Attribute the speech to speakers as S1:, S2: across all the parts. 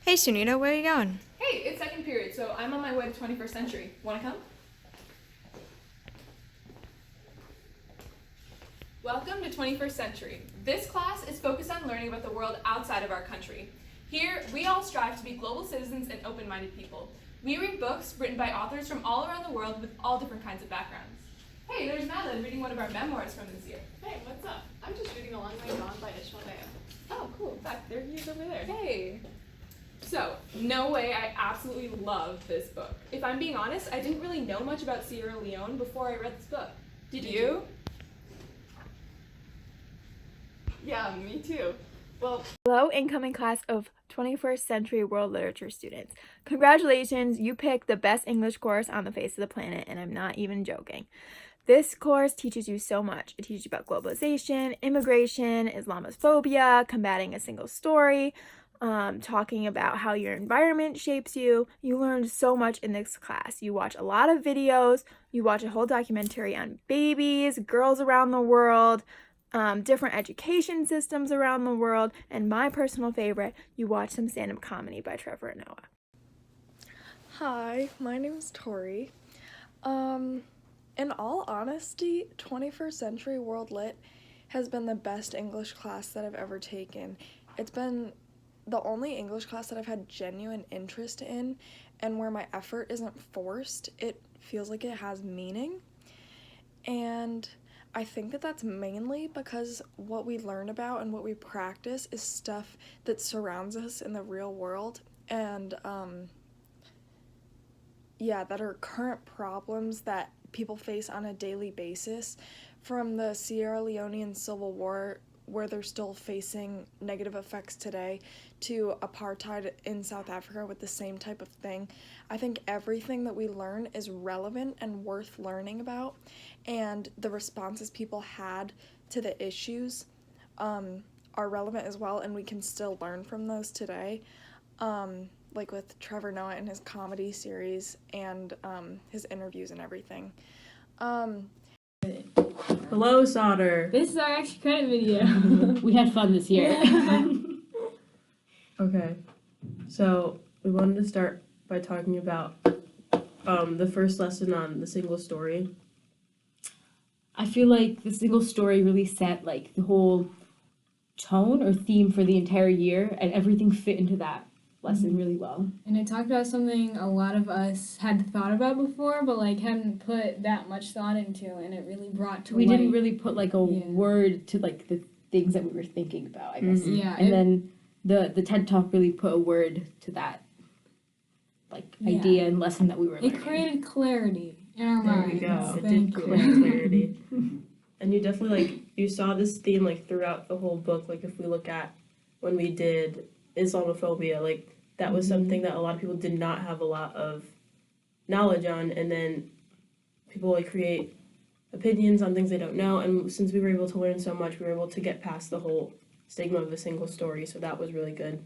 S1: Hey Sunita, where are you going?
S2: Hey, it's second period, so I'm on my way to 21st century. Wanna come? Welcome to 21st Century. This class is focused on learning about the world outside of our country. Here, we all strive to be global citizens and open-minded people. We read books written by authors from all around the world with all different kinds of backgrounds. Hey, there's Madeline reading one of our memoirs from this year.
S3: Hey, what's up? I'm just reading A Long Way Gone by Ishmael Deo.
S2: Oh, cool. Back there, he is over there. Hey. So, no way, I absolutely love this book. If I'm being honest, I didn't really know much about Sierra Leone before I read this book. Did you?
S3: Yeah, me too. Well,
S4: Hello, incoming class of 21st Century World Literature students. Congratulations, you picked the best English course on the face of the planet, and I'm not even joking. This course teaches you so much. It teaches you about globalization, immigration, Islamophobia, combating a single story, talking about how your environment shapes you. You learned so much in this class. You watch a lot of videos, you watch a whole documentary on babies, girls around the world, different education systems around the world, and my personal favorite, you watch some stand-up comedy by Trevor and Noah.
S5: Hi, my name's Tori. In all honesty, 21st Century World Lit has been the best English class that I've ever taken. It's been the only English class that I've had genuine interest in, and where my effort isn't forced, it feels like it has meaning. And I think that that's mainly because what we learn about and what we practice is stuff that surrounds us in the real world, and that are current problems that people face on a daily basis, from the Sierra Leonean Civil War, where they're still facing negative effects today, to apartheid in South Africa with the same type of thing. I think everything that we learn is relevant and worth learning about, and the responses people had to the issues are relevant as well, and we can still learn from those today. Like with Trevor Noah and his comedy series and his interviews and everything.
S6: Hello, Sauter.
S7: This is our extra credit video. We had fun this year.
S6: Okay, so we wanted to start by talking about the first lesson on the single story.
S7: I feel like the single story really set like the whole tone or theme for the entire year, and everything fit into that lesson really well.
S8: And it talked about something a lot of us had thought about before, but like hadn't put that much thought into, and it really brought to
S7: We
S8: light.
S7: didn't really put like a word to like the things that we were thinking about, I guess.
S8: Yeah,
S7: And then the TED Talk really put a word to that like idea and lesson that we were learning.
S8: It created clarity in our
S6: There
S8: minds.
S6: we go. It
S8: Thank
S6: did
S8: you.
S6: create clarity. And you definitely you saw this theme like throughout the whole book. Like if we look at when we did Islamophobia, like that was something that a lot of people did not have a lot of knowledge on, and then people like create opinions on things they don't know, and since we were able to learn so much, we were able to get past the whole stigma of a single story, so that was really good.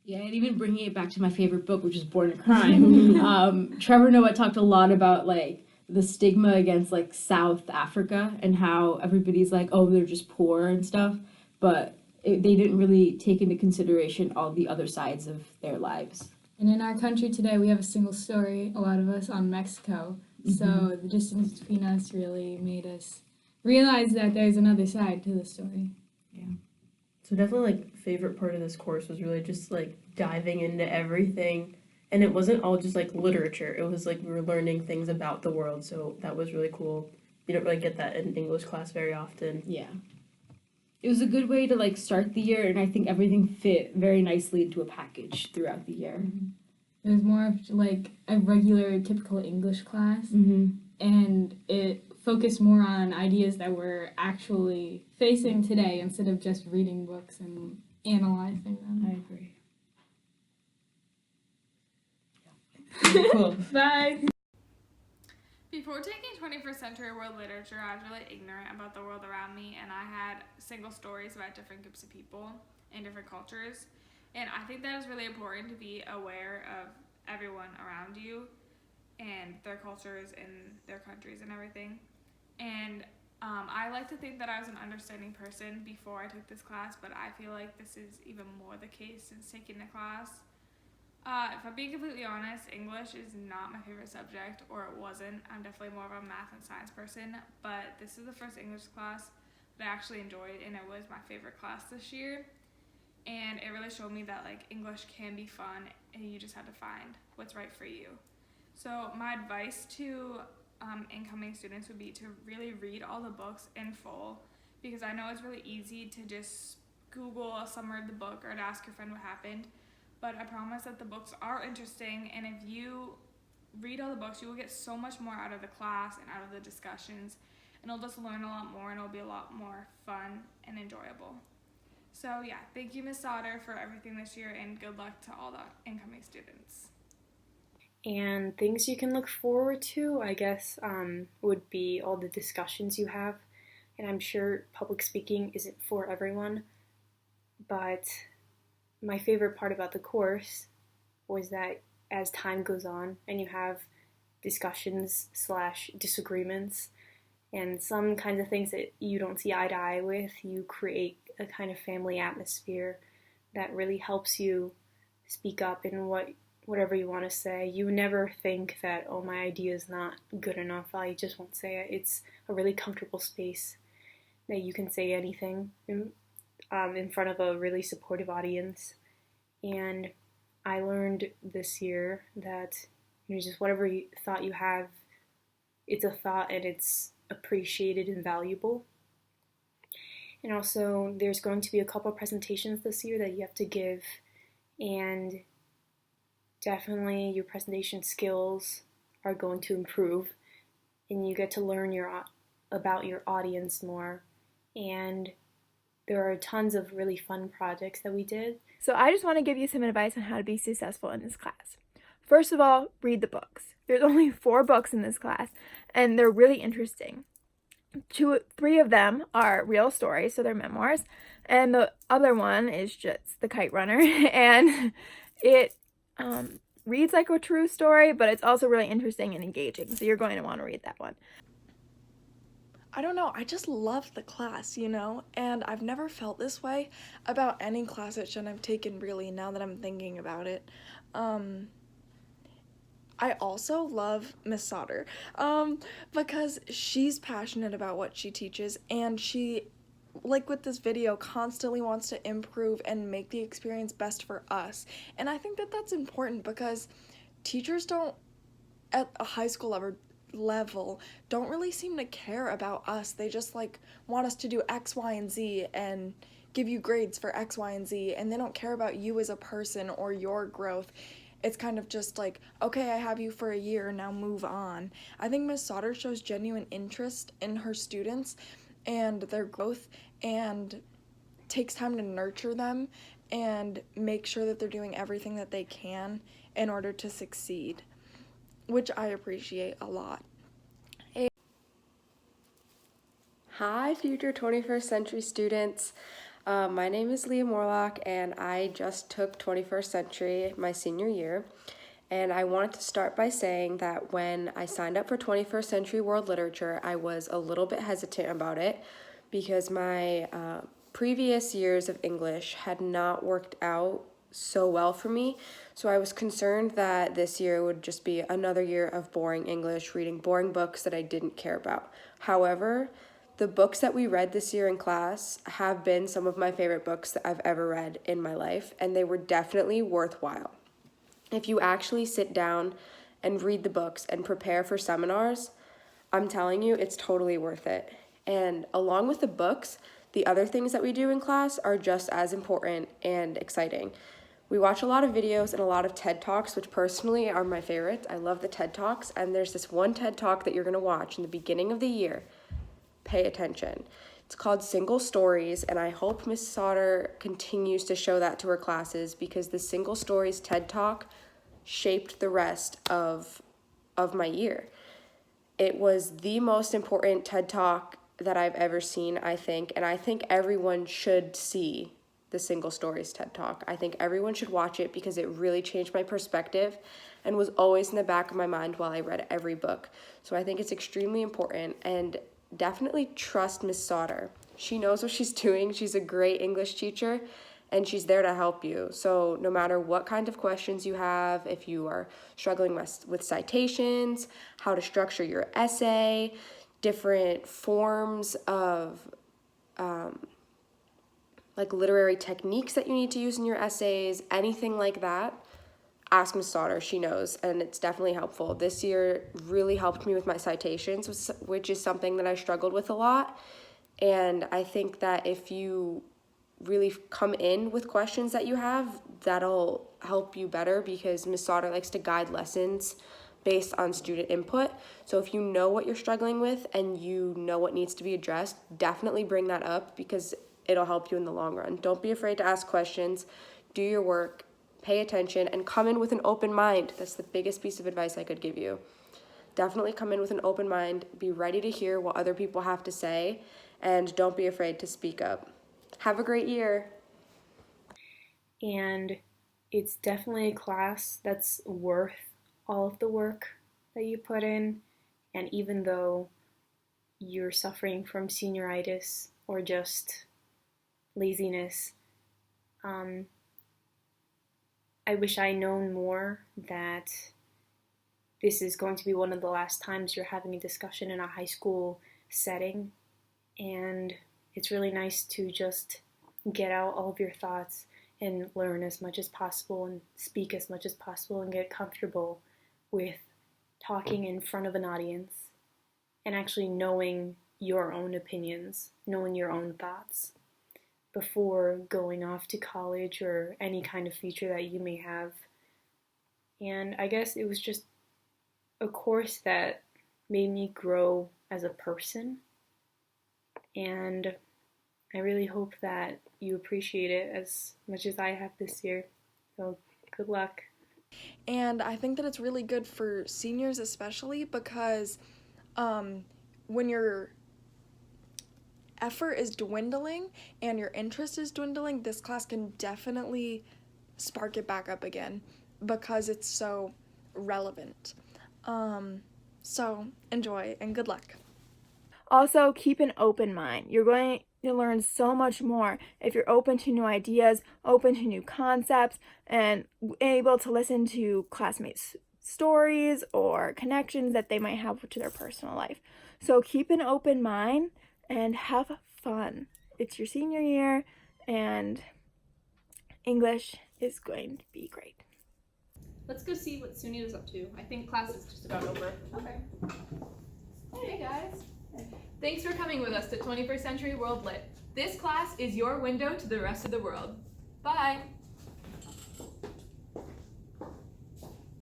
S7: Yeah, and even bringing it back to my favorite book, which is Born a Crime, Trevor Noah talked a lot about like the stigma against like South Africa and how everybody's like, oh, they're just poor and stuff, but they didn't really take into consideration all the other sides of their lives.
S8: And in our country today, we have a single story, a lot of us, on Mexico. So the distance between us really made us realize that there's another side to the story.
S6: So definitely like favorite part of this course was really just like diving into everything, and it wasn't all just like literature, it was like we were learning things about the world, so that was really cool. You don't really get that in English class very often.
S7: Yeah. It was a good way to like start the year, and I think everything fit very nicely into a package throughout the year.
S8: It was more of like a regular, typical English class,
S7: Mm-hmm.
S8: and it focused more on ideas that we're actually facing today instead of just reading books and analyzing them.
S7: I agree. Cool.
S8: Bye!
S2: Before taking 21st century world literature, I was really ignorant about the world around me, and I had single stories about different groups of people and different cultures. And I think that is really important to be aware of everyone around you and their cultures and their countries and everything. And I like to think that I was an understanding person before I took this class, but I feel like this is even more the case since taking the class. If I'm being completely honest, English is not my favorite subject, or it wasn't. I'm definitely more of a math and science person, but this is the first English class that I actually enjoyed, and it was my favorite class this year. And it really showed me that like English can be fun, and you just have to find what's right for you. So my advice to incoming students would be to really read all the books in full, because I know it's really easy to just Google a summary of the book or to ask your friend what happened. But I promise that the books are interesting, and if you read all the books, you will get so much more out of the class and out of the discussions, and you'll just learn a lot more, and it'll be a lot more fun and enjoyable. So yeah, thank you, Ms. Sauter, for everything this year, and good luck to all the incoming students.
S1: And things you can look forward to, I guess, would be all the discussions you have. And I'm sure public speaking isn't for everyone, but my favorite part about the course was that as time goes on and you have discussions/disagreements and some kinds of things that you don't see eye to eye with, you create a kind of family atmosphere that really helps you speak up in whatever you want to say. You never think that, oh, my idea is not good enough, I just won't say it. It's a really comfortable space that you can say anything in front of a really supportive audience. And I learned this year that just whatever thought you have, it's a thought and it's appreciated and valuable. And also there's going to be a couple presentations this year that you have to give, and definitely your presentation skills are going to improve, and you get to learn about your audience more. And there are tons of really fun projects that we did.
S4: So I just want to give you some advice on how to be successful in this class. First of all, read the books. There's only 4 books in this class, and they're really interesting. 3 of them are real stories, so they're memoirs, and the other one is just The Kite Runner, and it reads like a true story, but it's also really interesting and engaging, so you're going to want to read that one.
S5: I don't know, I just love the class, and I've never felt this way about any class at Shen I've taken, really, now that I'm thinking about it. I also love Miss Sauter, because she's passionate about what she teaches, and she, like with this video, constantly wants to improve and make the experience best for us. And I think that that's important, because teachers don't, at a high school level, don't really seem to care about us. They just want us to do X, Y, and Z and give you grades for X, Y, and Z, and they don't care about you as a person or your growth. It's kind of just okay, I have you for a year, now move on. I think Miss Sauter shows genuine interest in her students and their growth, and takes time to nurture them and make sure that they're doing everything that they can in order to succeed, which I appreciate a lot.
S9: Hi, future 21st century students. My name is Leah Morlock, and I just took 21st century my senior year. And I wanted to start by saying that when I signed up for 21st century world literature, I was a little bit hesitant about it, because my previous years of English had not worked out so well for me. So I was concerned that this year would just be another year of boring English, reading boring books that I didn't care about. However, the books that we read this year in class have been some of my favorite books that I've ever read in my life, and they were definitely worthwhile. If you actually sit down and read the books and prepare for seminars, I'm telling you, it's totally worth it. And along with the books, the other things that we do in class are just as important and exciting. We watch a lot of videos and a lot of TED Talks, which personally are my favorites. I love the TED Talks, and there's this one TED Talk that you're going to watch in the beginning of the year. Pay attention. It's called Single Stories, and I hope Miss Sauter continues to show that to her classes, because the Single Stories TED Talk shaped the rest of my year. It was the most important TED Talk that I've ever seen, I think, and I think everyone should see the Single Stories TED Talk. I think everyone should watch it, because it really changed my perspective and was always in the back of my mind while I read every book. So I think it's extremely important, and definitely trust Miss Sauter. She knows what she's doing. She's a great English teacher, and she's there to help you. So no matter what kind of questions you have, if you are struggling with citations, how to structure your essay, different forms of like literary techniques that you need to use in your essays, anything like that, ask Ms. Sauter. She knows, and it's definitely helpful. This year really helped me with my citations, which is something that I struggled with a lot. And I think that if you really come in with questions that you have, that'll help you better, because Ms. Sauter likes to guide lessons based on student input. So if you know what you're struggling with and you know what needs to be addressed, definitely bring that up, because it'll help you in the long run. Don't be afraid to ask questions, do your work, pay attention, and come in with an open mind. That's the biggest piece of advice I could give you. Definitely come in with an open mind, be ready to hear what other people have to say, and don't be afraid to speak up. Have a great year.
S1: And it's definitely a class that's worth all of the work that you put in. And even though you're suffering from senioritis or just laziness, I wish I'd known more that this is going to be one of the last times you're having a discussion in a high school setting, and it's really nice to just get out all of your thoughts and learn as much as possible and speak as much as possible and get comfortable with talking in front of an audience and actually knowing your own opinions, knowing your own thoughts before going off to college or any kind of future that you may have. And I guess it was just a course that made me grow as a person, and I really hope that you appreciate it as much as I have this year. So good luck.
S5: And I think that it's really good for seniors especially, because when your effort is dwindling and your interest is dwindling, this class can definitely spark it back up again because it's so relevant. So enjoy and good luck.
S4: Also, keep an open mind. You're going to learn so much more if you're open to new ideas, open to new concepts, and able to listen to classmates' stories or connections that they might have to their personal life. So keep an open mind and have fun. It's your senior year, and English is going to be great.
S3: Let's go see what Sunita's up to. I think class is just about over. Okay.
S10: Hey guys. Thanks for coming with us to 21st Century World Lit. This class is your window to the rest of the world. Bye!